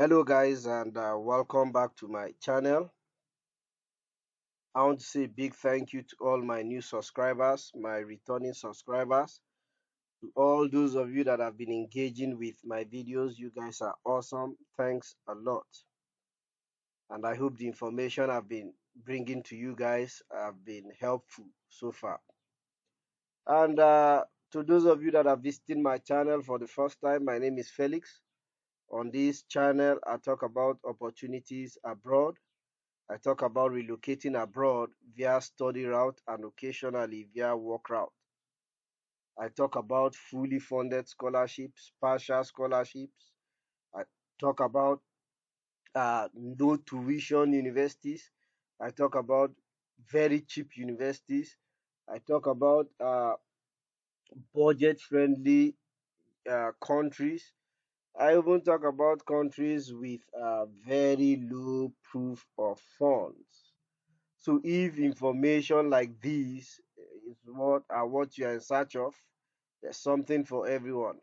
Hello guys, and welcome back to my channel. I want to say a big thank you to all my new subscribers, my returning subscribers, to all those of you that have been engaging with my videos. You guys are awesome. Thanks a lot. And I hope the information I've been bringing to you guys have been helpful so far. And to those of you that are visiting my channel for the first time, my name is Felix. On this channel, I talk about opportunities abroad. I talk about relocating abroad via study route and occasionally via work route. I talk about fully funded scholarships, partial scholarships. I talk about no tuition universities. I talk about very cheap universities. I talk about budget friendly countries. I even talk about countries with very low proof of funds. So if information like this is what you are in search of, there's something for everyone.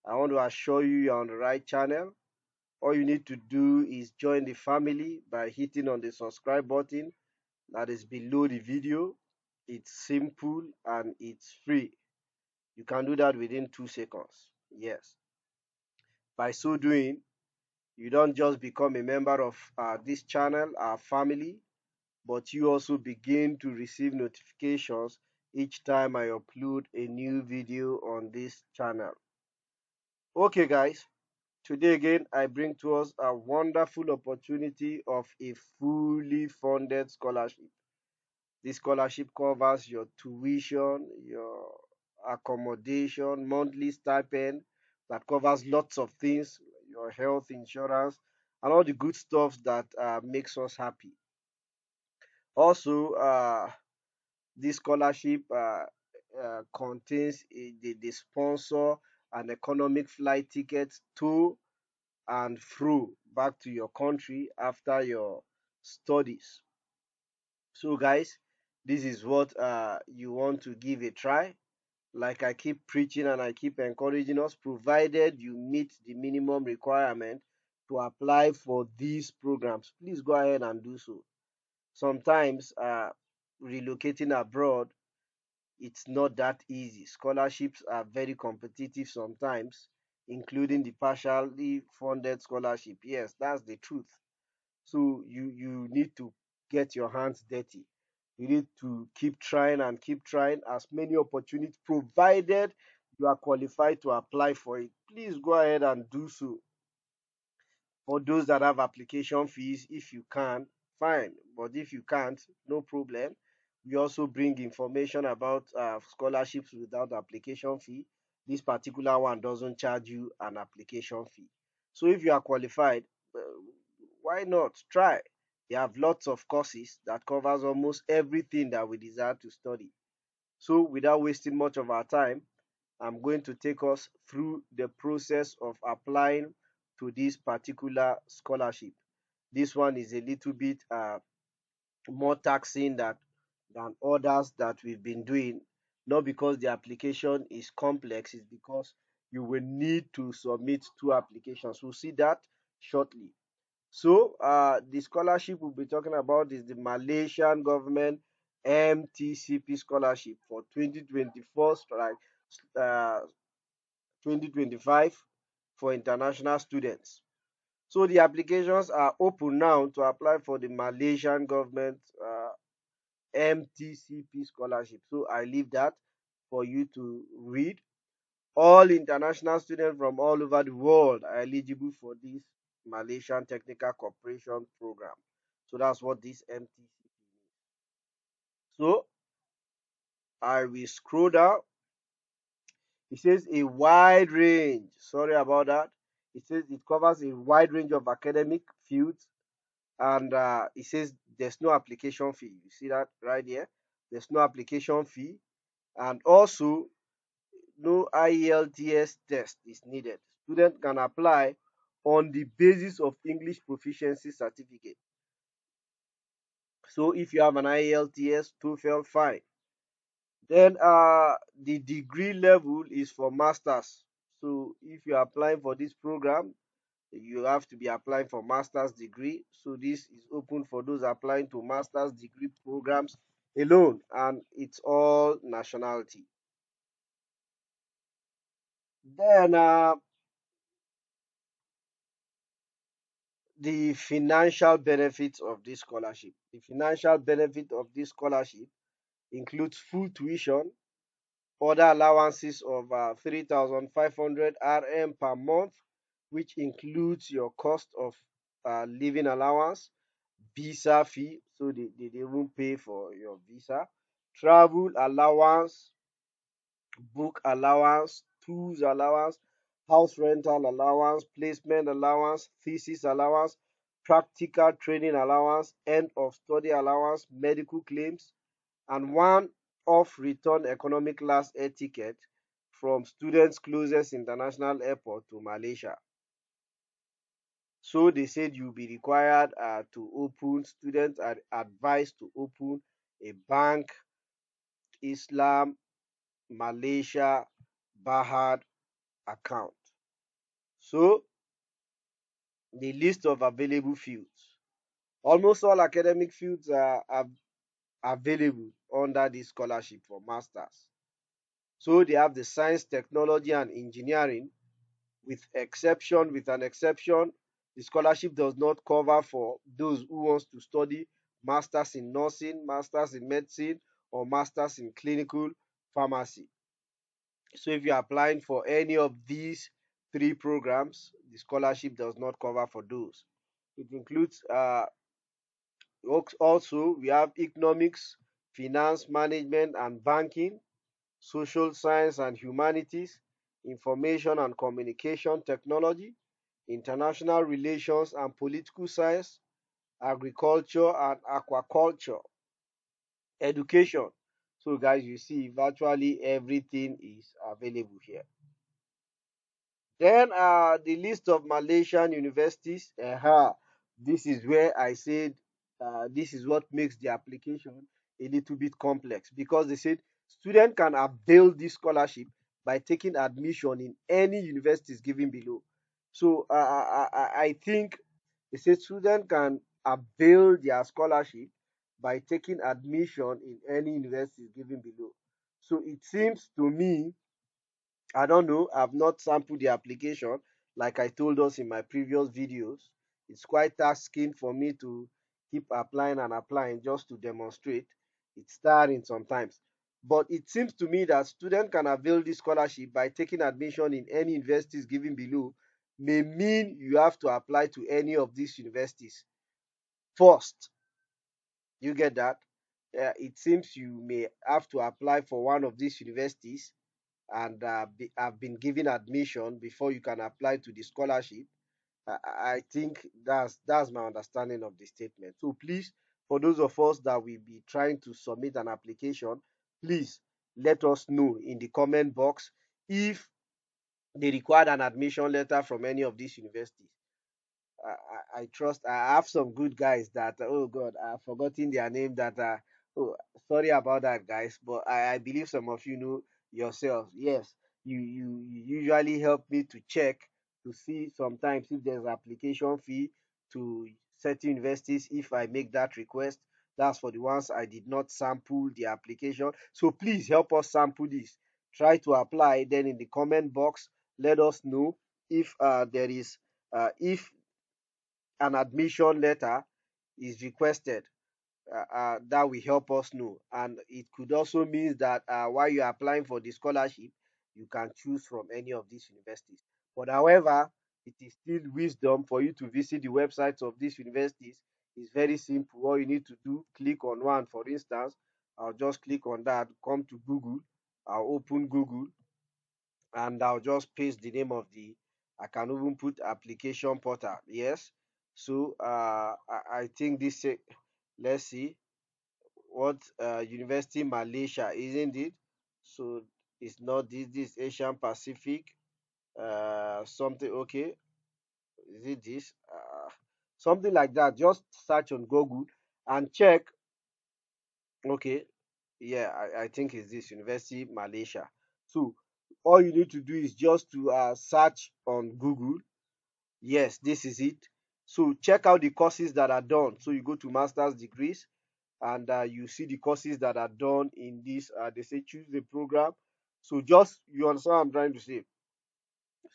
I want to assure you you're on the right channel. All you need to do is join the family by hitting on the subscribe button that is below the video. It's simple and it's free. You can do that within 2 seconds. Yes. By so doing, you don't just become a member of this channel, our family, but you also begin to receive notifications each time I upload a new video on this channel. Okay guys, today again I bring to us a wonderful opportunity of a fully funded scholarship. This scholarship covers your tuition, your accommodation, monthly stipend, that covers lots of things, your health insurance, and all the good stuff that makes us happy. Also, this scholarship contains the sponsor an economic flight tickets to and through back to your country after your studies. So, guys, this is what you want to give a try. Like I keep preaching and I keep encouraging us, provided you meet the minimum requirement to apply for these programs, please go ahead and do so. Sometimes relocating abroad, it's not that easy. Scholarships are very competitive sometimes, including the partially funded scholarship. Yes, that's the truth. So you need to get your hands dirty. You need to keep trying and keep trying as many opportunities, provided you are qualified to apply for it. Please go ahead and do so. For those that have application fees, if you can, fine. But if you can't, no problem. We also bring information about scholarships without application fee. This particular one doesn't charge you an application fee. So if you are qualified, uh, why not try? They have lots of courses that covers almost everything that we desire to study. So without wasting much of our time, I'm going to take us through the process of applying to this particular scholarship. This one is a little bit more taxing than others that we've been doing, not because the application is complex, it's because you will need to submit two applications. We'll see that shortly. So, the scholarship we'll be talking about is the Malaysian government MTCP scholarship for 2024 uh, 2025 for international students. So the applications are open now to apply for the Malaysian government MTCP scholarship. So I leave that for you to read. All international students from all over the world are eligible for this Malaysian Technical Cooperation Program. So that's what this MTCP means. So I will scroll down. It says a wide range. Sorry about that. It says it covers a wide range of academic fields, and it says there's no application fee. You see that right here? There's no application fee, and also no IELTS test is needed. Students can apply on the basis of English proficiency certificate. So if you have an IELTS, TOEFL, fine. Then the degree level is for masters. So if you're applying for this program, You have to be applying for master's degree. So this is open for those applying to master's degree programs alone, and it's all nationality. Then the financial benefits of this scholarship. The financial benefit of this scholarship includes full tuition, other allowances of 3,500 RM per month, which includes your cost of living allowance, visa fee, so they won't pay for your visa, travel allowance, book allowance, tools allowance, house rental allowance, placement allowance, thesis allowance, practical training allowance, end of study allowance, medical claims, and one off return economic class air ticket from students' closest international airport to Malaysia. So they said you'll be required to open, students are advised to open a bank, Islam, Malaysia, Bahad account. So the list of available fields. Almost all academic fields are available under this scholarship for masters. So they have the science, technology, and engineering, with an exception. The scholarship does not cover for those who wants to study masters in nursing, masters in medicine, or masters in clinical pharmacy. So if you're applying for any of these three programs, the scholarship does not cover for those. It includes also we have economics, finance, management, and banking, social science and humanities, information and communication technology, international relations and political science, agriculture and aquaculture, education. So, guys, you see, virtually everything is available here. Then, the list of Malaysian universities. This is where I said this is what makes the application a little bit complex, because they said student can avail this scholarship by taking admission in any universities given below. So I think they said student can avail their scholarship by taking admission in any universities given below. So it seems to me, I don't know. I've not sampled the application like I told us in my previous videos. It's quite tasking for me to keep applying and applying just to demonstrate. It's tiring sometimes. But it seems to me that students can avail this scholarship by taking admission in any universities given below, may mean you have to apply to any of these universities first. You get that? It seems you may have to apply for one of these universities and have been given admission before you can apply to the scholarship. I think that's my understanding of the statement. So please, for those of us that will be trying to submit an application, please let us know in the comment box if they required an admission letter from any of these universities. I trust. I have some good guys that, oh God, I've forgotten their name. That oh, sorry about that, guys. But I believe some of you know yourselves. Yes, you usually help me to check to see sometimes if there's application fee to certain universities. If I make that request, that's for the ones I did not sample the application. So please help us sample this. Try to apply. Then in the comment box, let us know if there is if an admission letter is requested. That will help us know, and it could also mean that while you're applying for the scholarship, you can choose from any of these universities. But however, it is still wisdom for you to visit the websites of these universities. It's very simple. All you need to do, click on one. For instance, I'll just click on that, come to Google, I'll open Google, and I'll just paste the name of the, I can even put application portal. Yes. So I think this let's see what University Malaysia, isn't it? So it's not this Asian Pacific something. Okay, is it this something like that? Just search on Google and check. Okay, yeah, I think it's this University Malaysia. So all you need to do is just to search on Google, Yes, this is it. So check out the courses that are done. So you go to master's degrees, and you see the courses that are done in this. They say choose the program. So just you understand what I'm trying to say.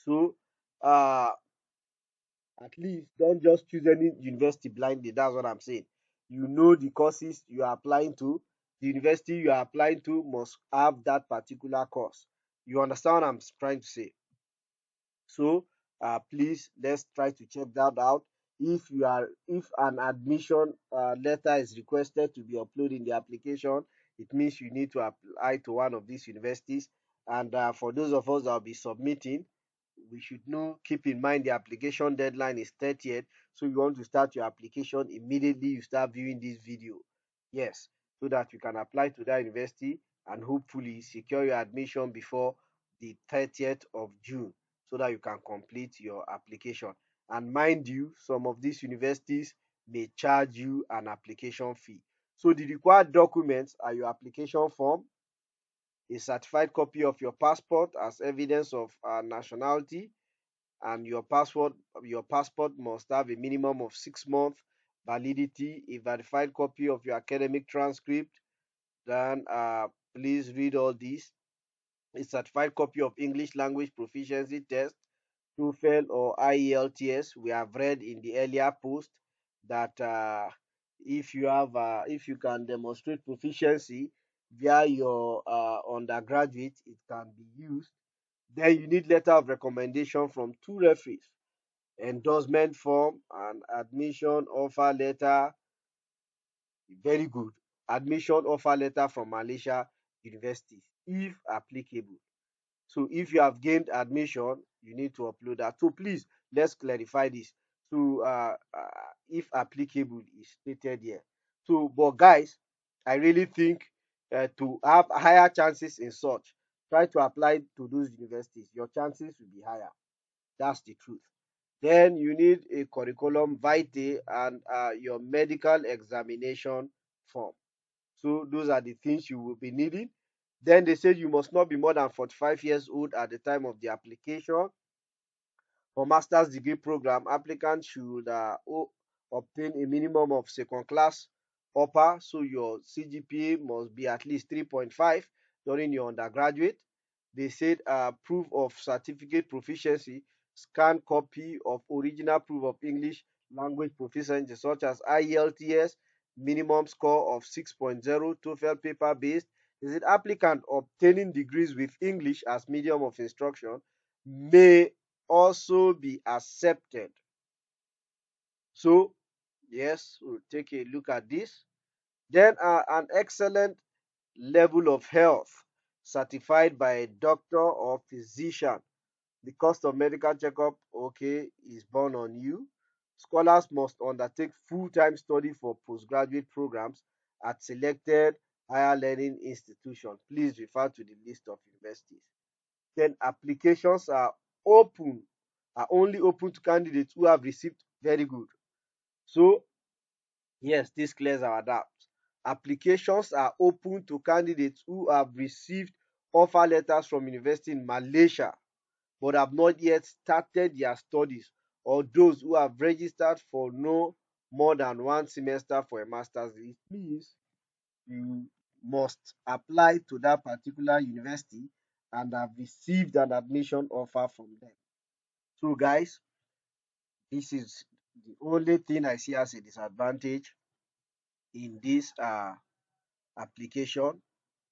So uh, at least don't just choose any university blindly. That's what I'm saying. You know the courses you are applying to. The university you are applying to must have that particular course. You understand what I'm trying to say? So please let's try to check that out. If an admission letter is requested to be uploaded in the application, it means you need to apply to one of these universities. And for those of us that will be submitting, we should know, keep in mind the application deadline is 30th. So you want to start your application immediately you start viewing this video. Yes, so that you can apply to that university and hopefully secure your admission before the 30th of June, so that you can complete your application. And mind you, some of these universities may charge you an application fee. So the required documents are your application form, a certified copy of your passport as evidence of nationality, and your passport must have a minimum of 6 months validity, a verified copy of your academic transcript. Then please read all these. A certified copy of English language proficiency test, TOEFL or Ielts. We have read in the earlier post that if you can demonstrate proficiency via your undergraduate, it can be used. Then you need letter of recommendation from 2 referees, endorsement form, and admission offer letter. Very good. Admission offer letter from Malaysia universities, if applicable. So if you have gained admission, you need to upload that. So please, let's clarify this. So if applicable is stated here. So, but guys, I really think to have higher chances in such, try to apply to those universities. Your chances will be higher. That's the truth. Then you need a curriculum vitae and your medical examination form. So those are the things you will be needing. Then they said you must not be more than 45 years old at the time of the application. For master's degree program, applicants should obtain a minimum of second class upper. So your CGPA must be at least 3.5 during your undergraduate. They said proof of certificate proficiency, scanned copy of original proof of English language proficiency such as Ielts, minimum score of 6.0, TOEFL paper based. They said applicant obtaining degrees with English as medium of instruction may also be accepted. So yes, we'll take a look at this. Then an excellent level of health certified by a doctor or physician. The cost of medical checkup, okay, is borne on you. Scholars must undertake full-time study for postgraduate programs at selected higher learning institutions. Please refer to the list of universities. Then applications are only open to candidates who have received. Very good. So yes, this clears our doubts. Applications are open to candidates who have received offer letters from university in Malaysia but have not yet started their studies, or those who have registered for no more than one semester for a master's. It means you must apply to that particular university and have received an admission offer from them. So, guys, this is the only thing I see as a disadvantage in this application.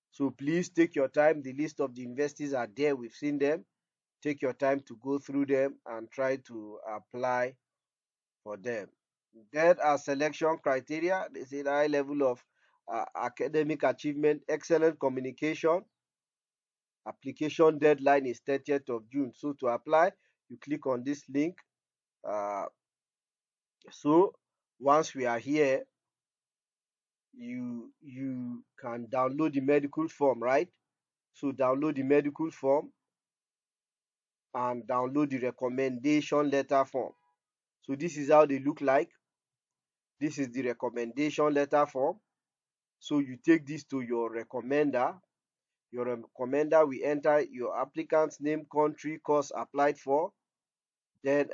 So, please take your time. The list of the universities are there. We've seen them. Take your time to go through them and try to apply for them. Then our selection criteria, they say high level of academic achievement, excellent communication. Application deadline is 30th of June. So to apply, you click on this link. Uh, so once we are here, you can download the medical form, right? So download the medical form and download the recommendation letter form. So this is how they look like. This is the recommendation letter form. So you take this to your recommender. Your recommender will enter your applicant's name, country, course applied for. Then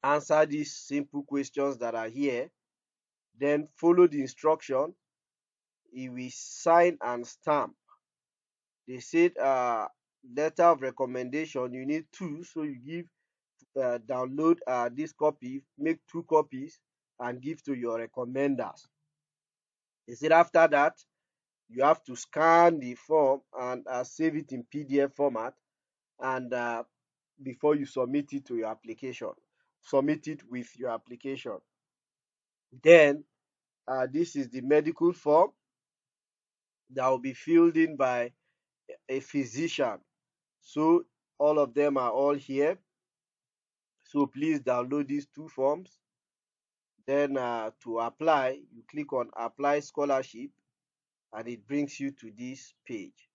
Answer these simple questions that are here, then follow the instruction. You will sign and stamp. They said letter of recommendation, you need two, so you give download this copy, make 2 copies and give to your recommenders. They said after that you have to scan the form and save it in PDF format, and before you submit it to your application, submit it with your application. Then this is the medical form that will be filled in by a physician. So all of them are all here. So please download these 2 forms. Then to apply, you click on apply scholarship and it brings you to this page.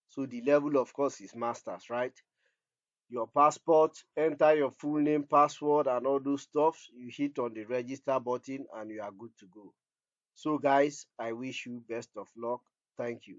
So the level, of course, is masters, right? Your passport, enter your full name, password, and all those stuff. You hit on the register button and you are good to go. So guys, I wish you best of luck. Thank you.